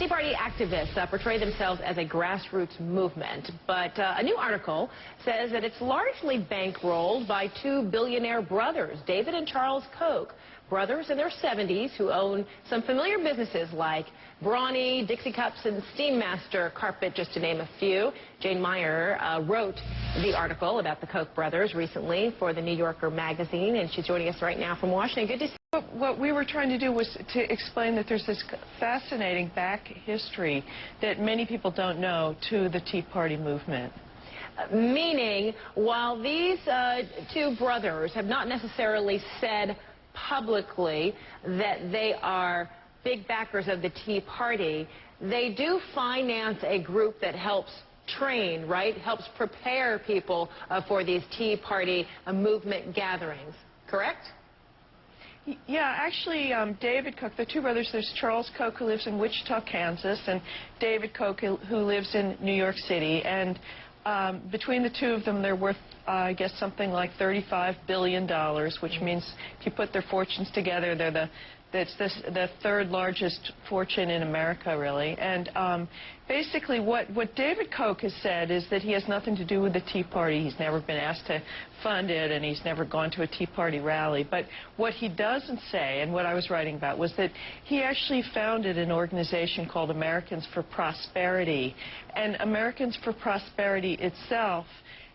Tea Party activists portray themselves as a grassroots movement, but a new article says that it's largely bankrolled by two billionaire brothers, David and Charles Koch, brothers in their 70s who own some familiar businesses like Brawny, Dixie Cups, and Steam Master Carpet, just to name a few. Jane Meyer wrote the article about the Koch brothers recently for the New Yorker magazine, and she's joining us right now from Washington. Good to see you. What we were trying to do was to explain that there's this fascinating back history that many people don't know to the Tea Party movement. Meaning, while these two brothers have not necessarily said publicly that they are big backers of the Tea Party, they do finance a group that helps train, right? Helps prepare people for these Tea Party movement gatherings, correct? Yeah, actually, David Koch, the two brothers, there's Charles Koch, who lives in Wichita, Kansas, and David Koch, who lives in New York City. And between the two of them, they're worth, I guess, something like $35 billion, which means if you put their fortunes together, they're the third largest fortune in America, really. And basically what David Koch has said is that he has nothing to do with the Tea Party. He's never been asked to fund it, and he's never gone to a Tea Party rally. But what he doesn't say, and what I was writing about, was that he actually founded an organization called Americans for Prosperity. And Americans for Prosperity itself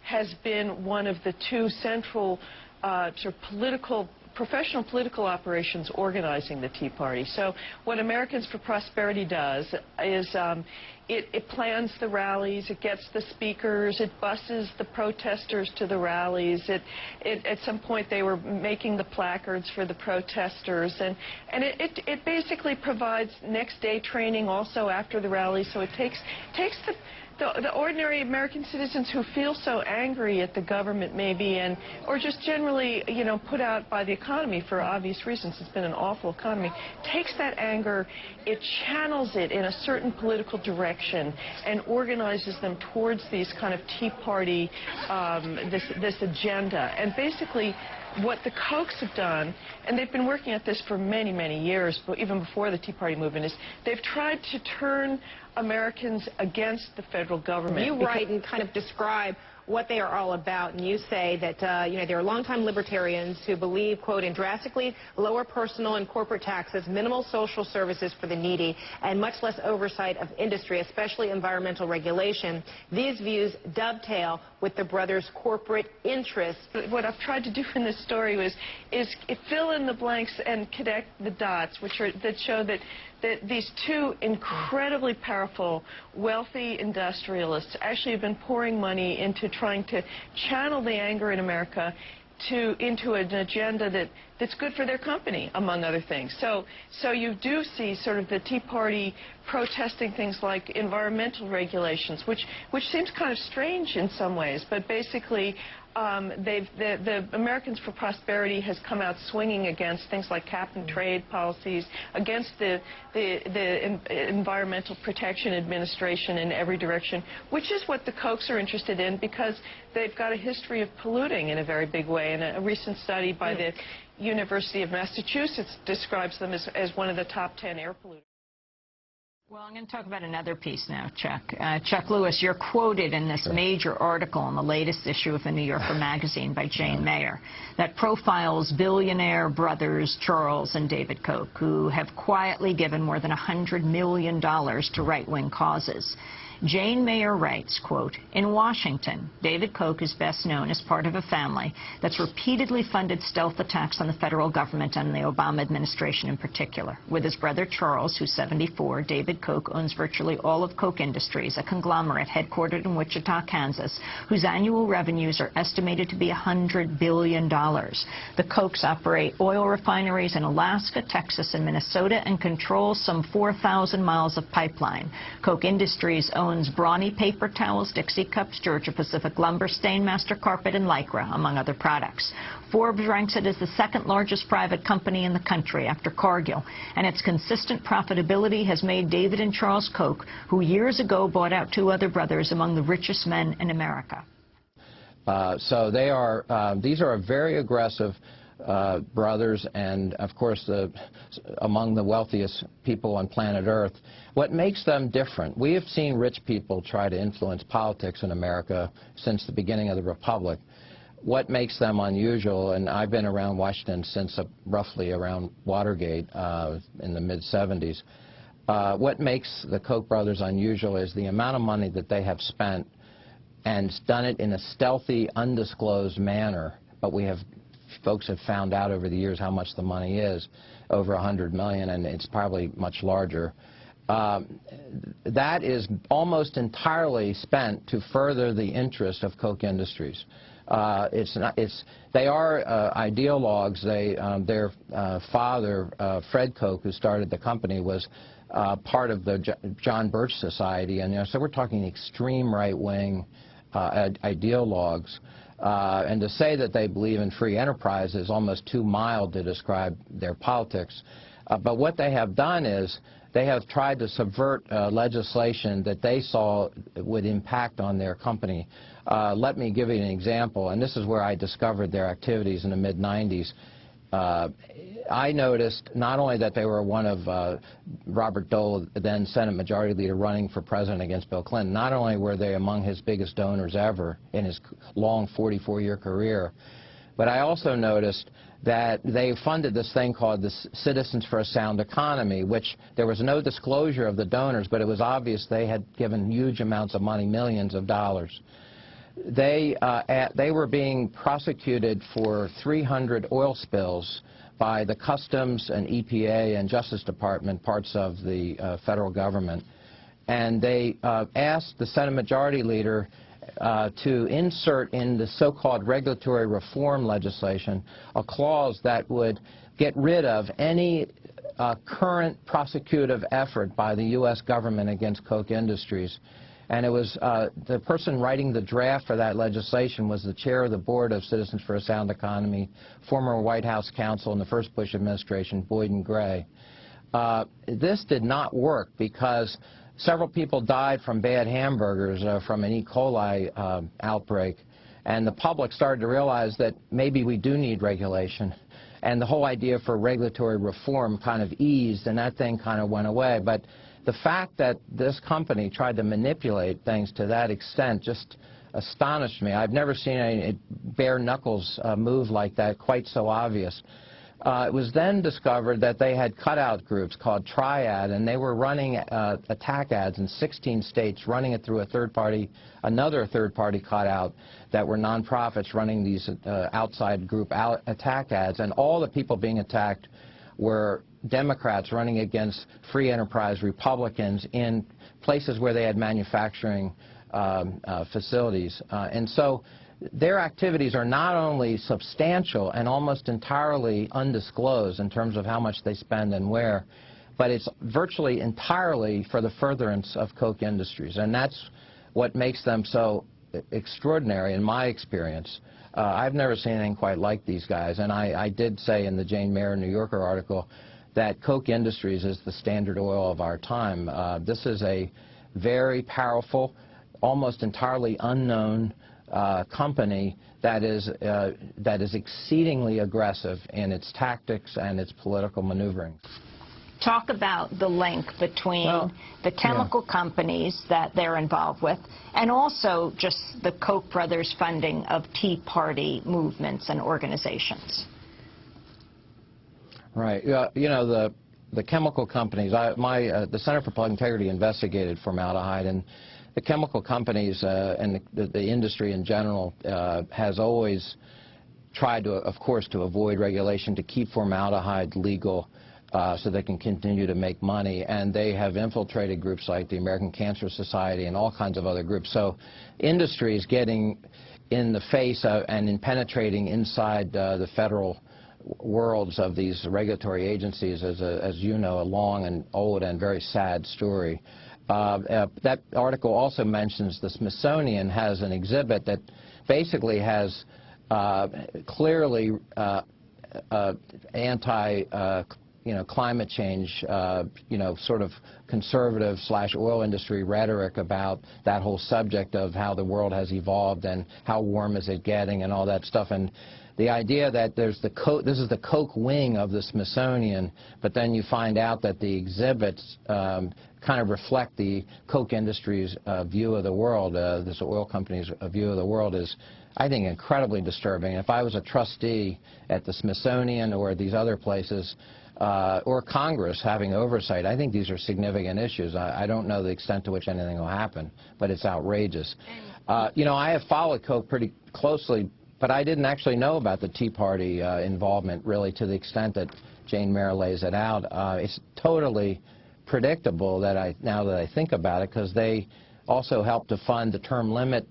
has been one of the two central sort of professional political operations organizing the Tea Party. So what Americans for Prosperity does is it plans the rallies, it gets the speakers, it buses the protesters to the rallies. At some point they were making the placards for the protesters, and it basically provides next day training also after the rally. So it takes the ordinary American citizens who feel so angry at the government, maybe, or just generally, you know, put out by the economy for obvious reasons. It's been an awful economy. Takes that anger, it channels it in a certain political direction, and organizes them towards these kind of Tea Party, this agenda. And basically, what the Kochs have done, and they've been working at this for many, many years, but even before the Tea Party movement, is they've tried to turn Americans against the federal government. You write and kind of describe what they are all about, and you say that you know, there are longtime libertarians who believe, quote, in drastically lower personal and corporate taxes, minimal social services for the needy, and much less oversight of industry, especially environmental regulation. These views dovetail with the brothers' corporate interests. What I've tried to do in this story is fill in the blanks and connect the dots, that show that these two incredibly powerful, wealthy industrialists actually have been pouring money into trying to channel the anger in America into an agenda that's good for their company, among other things. So you do see sort of the Tea Party protesting things like environmental regulations, which seems kind of strange in some ways, but basically the Americans for Prosperity has come out swinging against things like cap-and-trade policies, against the Environmental Protection Administration in every direction, which is what the Kochs are interested in, because they've got a history of polluting in a very big way. And a recent study by the University of Massachusetts describes them as one of the top 10 air polluters. Well, I'm going to talk about another piece now, Chuck. Chuck Lewis, you're quoted in this major article in the latest issue of the New Yorker magazine by Jane Meyer that profiles billionaire brothers Charles and David Koch, who have quietly given more than $100 million to right-wing causes. Jane Meyer writes, quote, in Washington, David Koch is best known as part of a family that's repeatedly funded stealth attacks on the federal government and the Obama administration in particular. With his brother Charles, who's 74, David Koch owns virtually all of Koch Industries, a conglomerate headquartered in Wichita, Kansas, whose annual revenues are estimated to be $100 billion. The Kochs operate oil refineries in Alaska, Texas, and Minnesota and control some 4,000 miles of pipeline. Koch Industries owns Brawny paper towels, Dixie Cups, Georgia Pacific Lumber, Steam Master Carpet, and Lycra, among other products. Forbes ranks it as the second largest private company in the country after Cargill, and its consistent profitability has made David and Charles Koch, who years ago bought out two other brothers, among the richest men in America. So they are, these are a very aggressive brothers and, of course, among the wealthiest people on planet Earth. What makes them different? We have seen rich people try to influence politics in America since the beginning of the Republic. What makes them unusual, and I've been around Washington since roughly around Watergate in the mid-'70s, what makes the Koch brothers unusual is the amount of money that they have spent and done it in a stealthy, undisclosed manner. But folks have found out over the years how much the money is, over $100 million, and it's probably much larger. That is almost entirely spent to further the interest of Koch Industries. They are ideologues. Their father, Fred Koch, who started the company, was part of the John Birch Society, and so we're talking extreme right-wing ideologues. And to say that they believe in free enterprise is almost too mild to describe their politics. But what they have done is they have tried to subvert legislation that they saw would impact on their company. Let me give you an example, and this is where I discovered their activities in the mid-'90s. I noticed not only that they were one of Robert Dole, then Senate Majority Leader, running for president against Bill Clinton, not only were they among his biggest donors ever in his long 44-year career, but I also noticed that they funded this thing called the Citizens for a Sound Economy, which there was no disclosure of the donors, but it was obvious they had given huge amounts of money, millions of dollars. They were being prosecuted for 300 oil spills by the Customs and EPA and Justice Department, parts of the federal government. And they asked the Senate Majority Leader to insert in the so-called regulatory reform legislation a clause that would get rid of any current prosecutive effort by the U.S. government against Koch Industries. And it was the person writing the draft for that legislation was the chair of the board of Citizens for a Sound Economy, former White House counsel in the first Bush administration, Boyd and Gray. This did not work because several people died from bad hamburgers from an E. coli outbreak, and the public started to realize that maybe we do need regulation. And the whole idea for regulatory reform kind of eased, and that thing kind of went away. But the fact that this company tried to manipulate things to that extent just astonished me. I've never seen a bare knuckles move like that, quite so obvious. It was then discovered that they had cutout groups called Triad, and they were running attack ads in 16 states, running it through a third-party, another third-party cutout that were nonprofits running these outside group attack ads, and all the people being attacked were Democrats running against free enterprise Republicans in places where they had manufacturing facilities. And so their activities are not only substantial and almost entirely undisclosed in terms of how much they spend and where, but it's virtually entirely for the furtherance of Koch Industries. And that's what makes them so extraordinary in my experience. I've never seen anything quite like these guys. And I did say in the Jane Mayer New Yorker article that Koch Industries is the Standard Oil of our time. This is a very powerful, almost entirely unknown company that is exceedingly aggressive in its tactics and its political maneuvering. Talk about the link between the chemical companies that they're involved with and also just the Koch brothers' funding of Tea Party movements and organizations. Right. You know, the chemical companies, the Center for Public Integrity investigated formaldehyde, and the chemical companies and the industry in general has always tried to, of course, to avoid regulation, to keep formaldehyde legal so they can continue to make money. And they have infiltrated groups like the American Cancer Society and all kinds of other groups. So industry is getting in the face of and in penetrating inside the federal worlds of these regulatory agencies, as you know, a long and old and very sad story. That article also mentions the Smithsonian has an exhibit that basically has clearly climate change, sort of conservative / oil industry rhetoric about that whole subject of how the world has evolved and how warm is it getting and all that stuff. And the idea that there's the this is the Koch wing of the Smithsonian, but then you find out that the exhibits kind of reflect the Koch Industries' view of the world, this oil company's view of the world, is, I think, incredibly disturbing. If I was a trustee at the Smithsonian or these other places, or Congress having oversight, I think these are significant issues. I don't know the extent to which anything will happen, but it's outrageous. You know, I have followed Koch pretty closely, but I didn't actually know about the Tea Party involvement, really, to the extent that Jane Mayer lays it out. It's totally predictable that now that I think about it, because they also helped to fund the term limit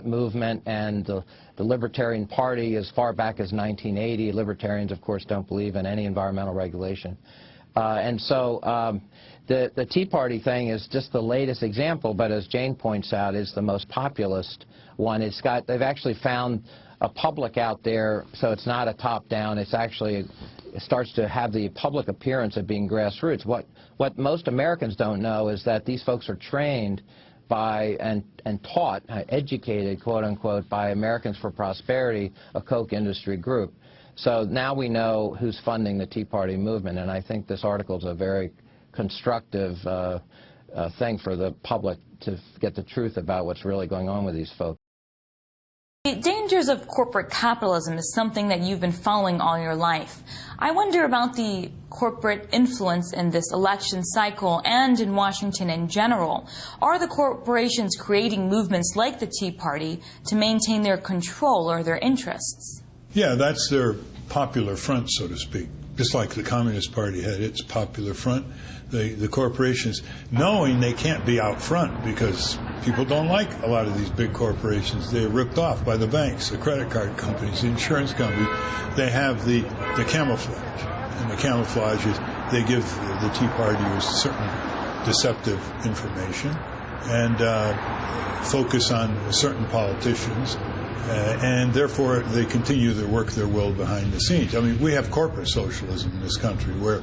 movement and the Libertarian Party as far back as 1980. Libertarians, of course, don't believe in any environmental regulation. And so the Tea Party thing is just the latest example, but as Jane points out, is the most populist one. They've actually found a public out there, so it's not a top-down. It's actually, it starts to have the public appearance of being grassroots. What most Americans don't know is that these folks are trained by and taught, educated, quote-unquote, by Americans for Prosperity, a Koch industry group. So now we know who's funding the Tea Party movement, and I think this article is a very constructive thing for the public to get the truth about what's really going on with these folks. The dangers of corporate capitalism is something that you've been following all your life. I wonder about the corporate influence in this election cycle and in Washington in general. Are the corporations creating movements like the Tea Party to maintain their control or their interests? Yeah, that's their popular front, so to speak. Just like the Communist Party had its popular front, the corporations, knowing they can't be out front because people don't like a lot of these big corporations. They're ripped off by the banks, the credit card companies, the insurance companies. They have the camouflage. And the camouflage is they give the Tea Partiers certain deceptive information and focus on certain politicians. And therefore, they continue to work their will behind the scenes. I mean, we have corporate socialism in this country where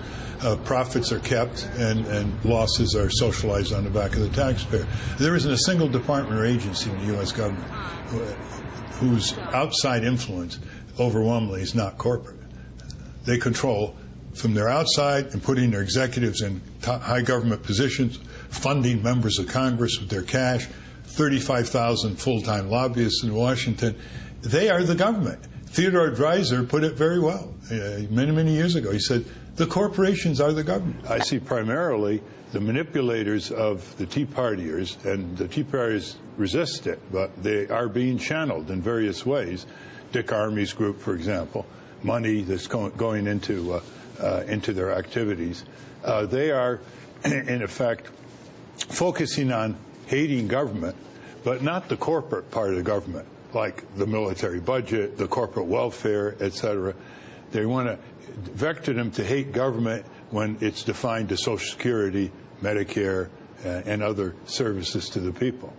profits are kept and losses are socialized on the back of the taxpayer. There isn't a single department or agency in the U.S. government whose outside influence overwhelmingly is not corporate. They control from their outside and putting their executives in high government positions, funding members of Congress with their cash, 35,000 full-time lobbyists in Washington. They are the government. Theodore Dreiser put it very well many, many years ago. He said, the corporations are the government. I see primarily the manipulators of the Tea Partiers, and the Tea Partiers resist it, but they are being channeled in various ways. Dick Armey's group, for example, money that's going into their activities. They are, in effect, focusing on hating government, but not the corporate part of the government, like the military budget, the corporate welfare, etc. They want to vector them to hate government when it's defined as Social Security, Medicare, and other services to the people.